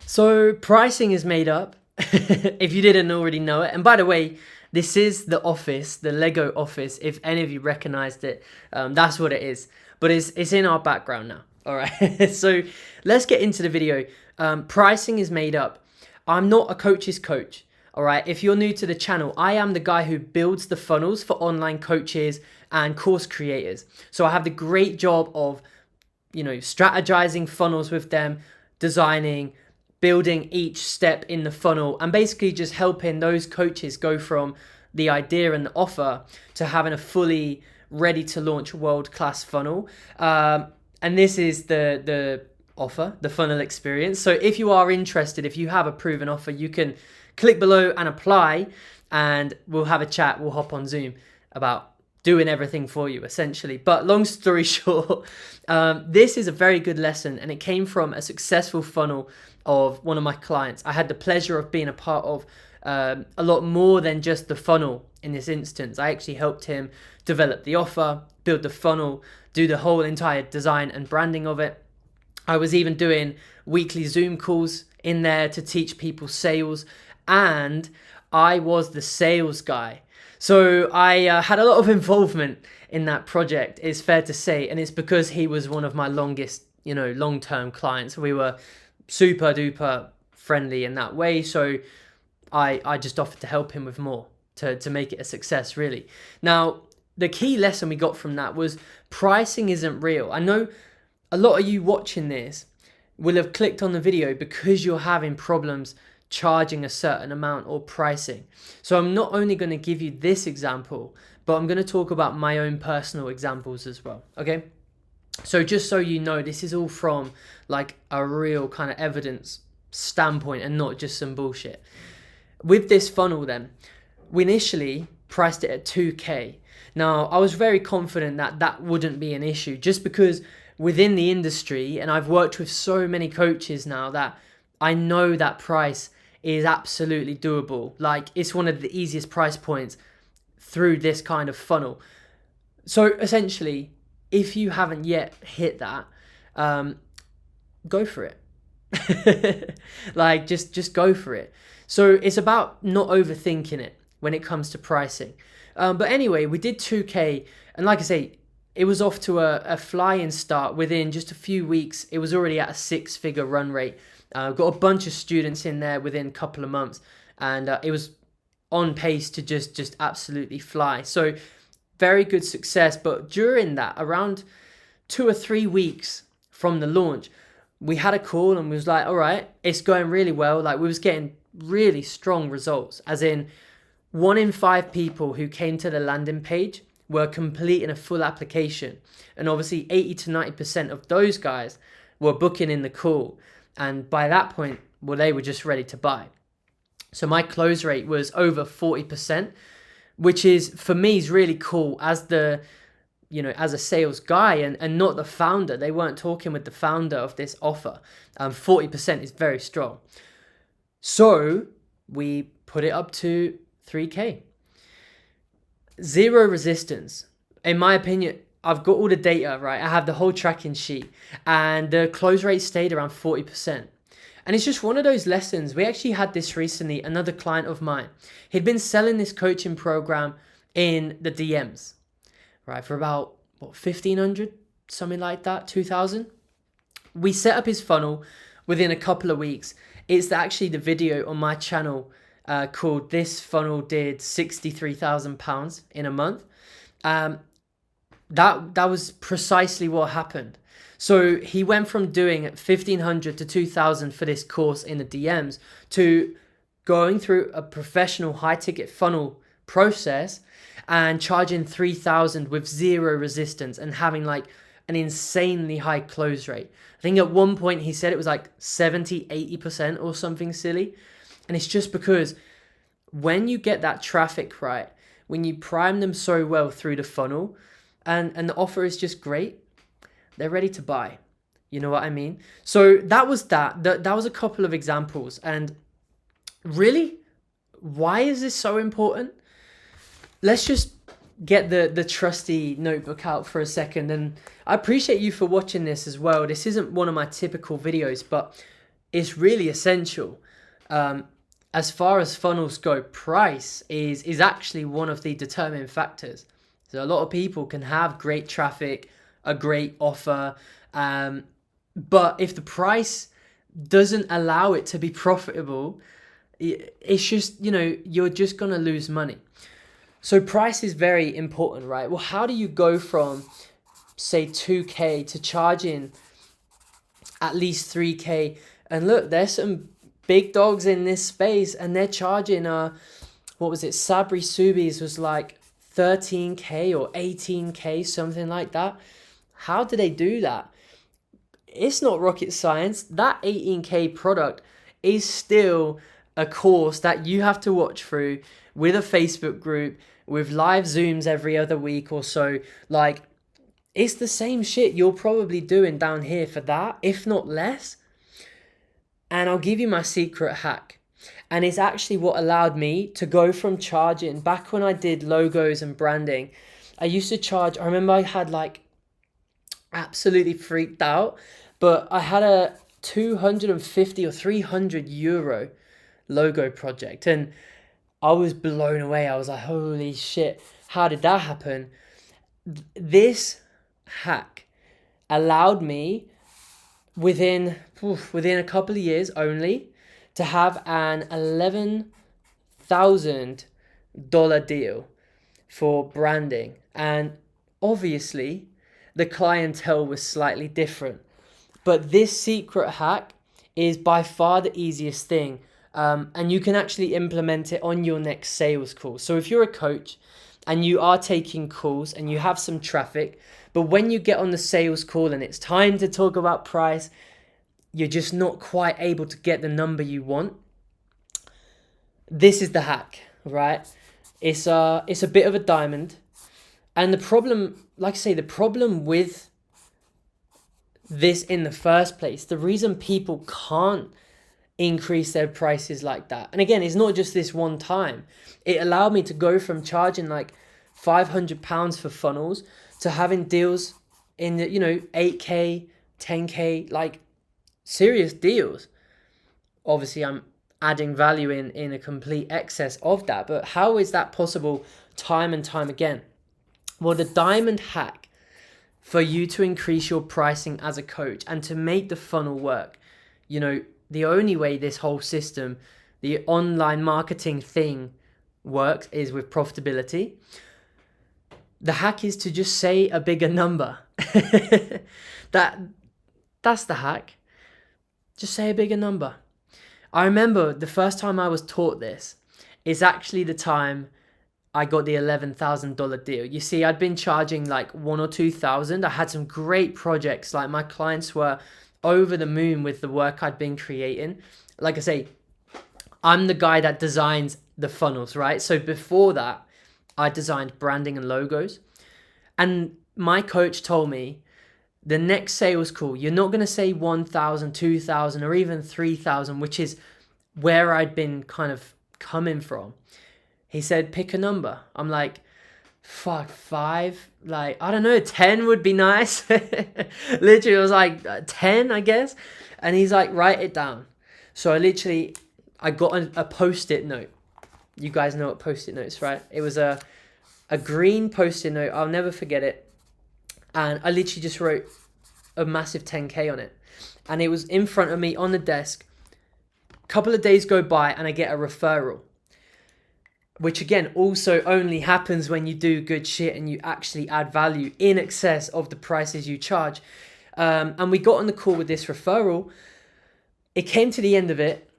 So pricing is made up, if you didn't already know it. And by the way, this is the office, the Lego office. If any of you recognized it, that's what it is. But it's in our background now. All right. So let's get into the video. Pricing is made up. I'm not a coach's coach. All right. If you're new to the channel, I am the guy who builds the funnels for online coaches and course creators. So I have the great job of, strategizing funnels with them, designing, building each step in the funnel, and basically just helping those coaches go from the idea and the offer to having a fully ready to launch world-class funnel. And this is the offer, the funnel experience. So if you are interested, if you have a proven offer, you can click below and apply, and we'll have a chat. We'll hop on Zoom about doing everything for you, essentially. But long story short, this is a very good lesson, and it came from a successful funnel of one of my clients. I had the pleasure of being a part of a lot more than just the funnel in this instance. I actually helped him develop the offer, build the funnel, do the whole entire design and branding of it. I was even doing weekly Zoom calls in there to teach people sales, and I was the sales guy. So I had a lot of involvement in that project, it's fair to say, and it's because he was one of my longest, long-term clients. We were super duper friendly in that way, so I just offered to help him with more to make it a success, really. Now, the key lesson we got from that was pricing isn't real. I know a lot of you watching this will have clicked on the video because you're having problems charging a certain amount or pricing. So I'm not only going to give you this example, but I'm going to talk about my own personal examples as well. Okay. So just so you know, this is all from like a real kind of evidence standpoint and not just some bullshit. With this funnel then, we initially priced it at 2K. Now, I was very confident that that wouldn't be an issue just because within the industry, and I've worked with so many coaches now that I know that price is absolutely doable. Like, it's one of the easiest price points through this kind of funnel. So essentially, if you haven't yet hit that, go for it. Like, just go for it. So it's about not overthinking it when it comes to pricing. But anyway, we did 2K, and like I say, it was off to a flying start. Within just a few weeks, it was already at a 6-figure run rate. Got a bunch of students in there within a couple of months, and it was on pace to just absolutely fly. So very good success. But during that, around 2 or 3 weeks from the launch, we had a call and we was like, all right, it's going really well. Like, we was getting really strong results, as in 1 in 5 people who came to the landing page were completing a full application. And obviously 80 to 90% of those guys were booking in the call. And by that point, well, they were just ready to buy. So my close rate was over 40%, which is, for me, is really cool as the, as a sales guy and not the founder. They weren't talking with the founder of this offer. 40% is very strong. So we put it up to 3K. Zero resistance. In my opinion, I've got all the data, right? I have the whole tracking sheet, and the close rate stayed around 40%. And it's just one of those lessons. We actually had this recently, another client of mine. He'd been selling this coaching program in the DMs, right? For about, 1,500, something like that, 2,000. We set up his funnel within a couple of weeks. It's actually the video on my channel called "This Funnel Did £63,000 in a Month." That was precisely what happened. So he went from doing 1,500 to 2,000 for this course in the DMs to going through a professional high ticket funnel process and charging 3,000 with zero resistance and having like an insanely high close rate. I think at one point he said it was like 70-80% or something silly. And it's just because when you get that traffic right, when you prime them so well through the funnel, and the offer is just great, they're ready to buy. You know what I mean? So that was that. That was a couple of examples. And really, why is this so important? Let's just get the trusty notebook out for a second. And I appreciate you for watching this as well. This isn't one of my typical videos, but it's really essential. Um, as far as funnels go, price is actually one of the determining factors. So a lot of people can have great traffic, a great offer, um, but if the price doesn't allow it to be profitable, it's just, you're just gonna lose money. So price is very important, right? Well, how do you go from, say, 2K to charging at least 3K? And look, there's some big dogs in this space, and they're charging what was it? Sabri Subi's was like 13K or 18K, something like that. How do they do that? It's not rocket science. That 18K product is still a course that you have to watch through with a Facebook group, with live Zooms every other week or so. Like, it's the same shit you're probably doing down here for that, if not less. And I'll give you my secret hack. And it's actually what allowed me to go from charging, back when I did logos and branding, I used to charge, I remember I had like absolutely freaked out, but I had a 250 or 300 euro logo project, and I was blown away. I was like, holy shit, how did that happen? This hack allowed me within a couple of years only to have an $11,000 deal for branding. And obviously the clientele was slightly different, but this secret hack is by far the easiest thing. And you can actually implement it on your next sales call. So if you're a coach and you are taking calls and you have some traffic, but when you get on the sales call and it's time to talk about price, you're just not quite able to get the number you want. This is the hack, right? It's a bit of a diamond. And the problem, like I say, the problem with this in the first place, the reason people can't increase their prices like that, and again, it's not just this one time, it allowed me to go from charging like £500 for funnels to having deals in the 8K, 10K, like serious deals. Obviously I'm adding value in a complete excess of that, but how is that possible time and time again? Well, the diamond hack for you to increase your pricing as a coach and to make the funnel work, the only way this whole system, the online marketing thing works is with profitability. The hack is to just say a bigger number. That's the hack. Just say a bigger number. I remember the first time I was taught this is actually the time I got the $11,000 deal. You see, I'd been charging like 1,000 or 2,000. I had some great projects. Like, my clients were over the moon with the work I'd been creating. Like I say, I'm the guy that designs the funnels, right? So before that, I designed branding and logos. And my coach told me, the next sales call, you're not going to say 1,000, 2,000, or even 3,000, which is where I'd been kind of coming from. He said, pick a number. I'm like, fuck, 5? Like, I don't know, 10 would be nice. Literally, I was like, 10, I guess. And he's like, write it down. So I got a Post-it note. You guys know what Post-it notes, right? It was a green Post-it note. I'll never forget it. And I literally just wrote a massive 10K on it. And it was in front of me on the desk. A couple of days go by and I get a referral. Which again, also only happens when you do good shit and you actually add value in excess of the prices you charge. And we got on the call with this referral. It came to the end of it.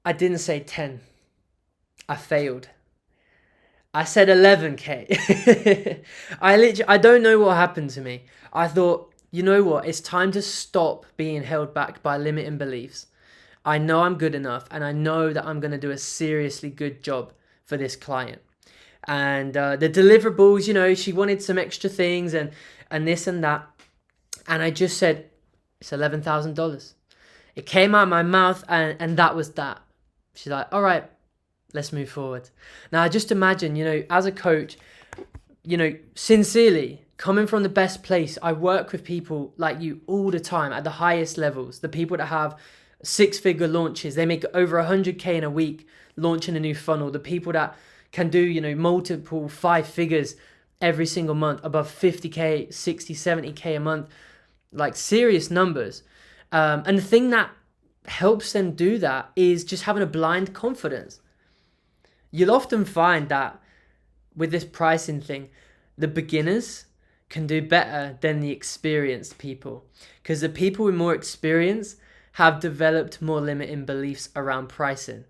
I didn't say 10. I failed. I said 11K. I don't know what happened to me. I thought, you know what? It's time to stop being held back by limiting beliefs. I know I'm good enough, and I know that I'm going to do a seriously good job for this client. And the deliverables, she wanted some extra things and this and that. And I just said, it's $11,000. It came out of my mouth, and that was that. She's like, all right, let's move forward. Now, just imagine, as a coach, sincerely, coming from the best place. I work with people like you all the time at the highest levels. The people that have 6-figure launches, they make over 100K in a week launching a new funnel. The people that can do, multiple 5 figures every single month, above 50K, 60, 70K a month, like serious numbers. And the thing that helps them do that is just having a blind confidence. You'll often find that with this pricing thing, the beginners can do better than the experienced people, because the people with more experience have developed more limiting beliefs around pricing.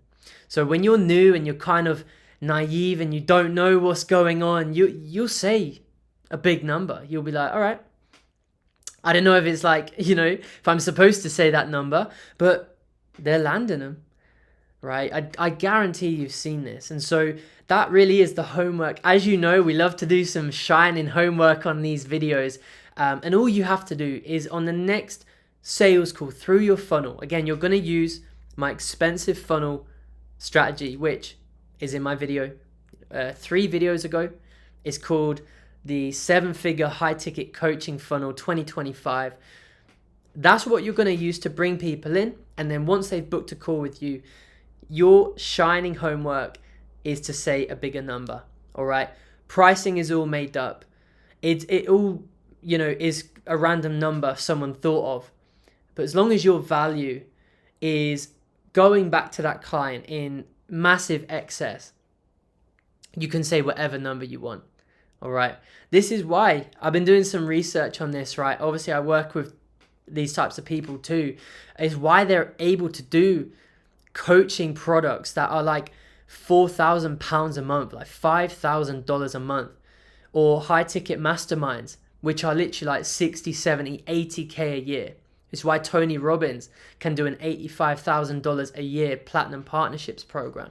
So when you're new and you're kind of naive and you don't know what's going on, you'll say a big number. You'll be like, all right, I don't know if it's like, if I'm supposed to say that number, but they're landing them, right? I guarantee you've seen this. And so that really is the homework. As you know, we love to do some shining homework on these videos. And all you have to do is on the next sales call through your funnel, again, you're going to use my expensive funnel strategy, which is in my video 3 videos ago. It's called the 7-figure high ticket coaching funnel 2025. That's what you're going to use to bring people in. And then once they've booked a call with you, your shining homework is to say a bigger number. All right. Pricing is all made up. It all, is a random number someone thought of. But as long as your value is going back to that client in massive excess, you can say whatever number you want. All right. This is why I've been doing some research on this, right? Obviously, I work with these types of people too, is why they're able to do coaching products that are like £4,000 a month, like $5,000 a month, or high ticket masterminds, which are literally like 60, 70, 80K a year. It's why Tony Robbins can do an $85,000 a year platinum partnerships program.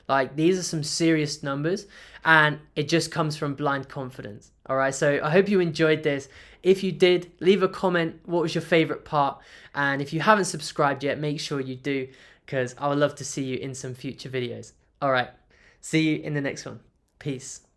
Like, these are some serious numbers, and it just comes from blind confidence. All right. So I hope you enjoyed this. If you did, leave a comment. What was your favorite part? And if you haven't subscribed yet, make sure you do, because I would love to see you in some future videos. All right. See you in the next one. Peace.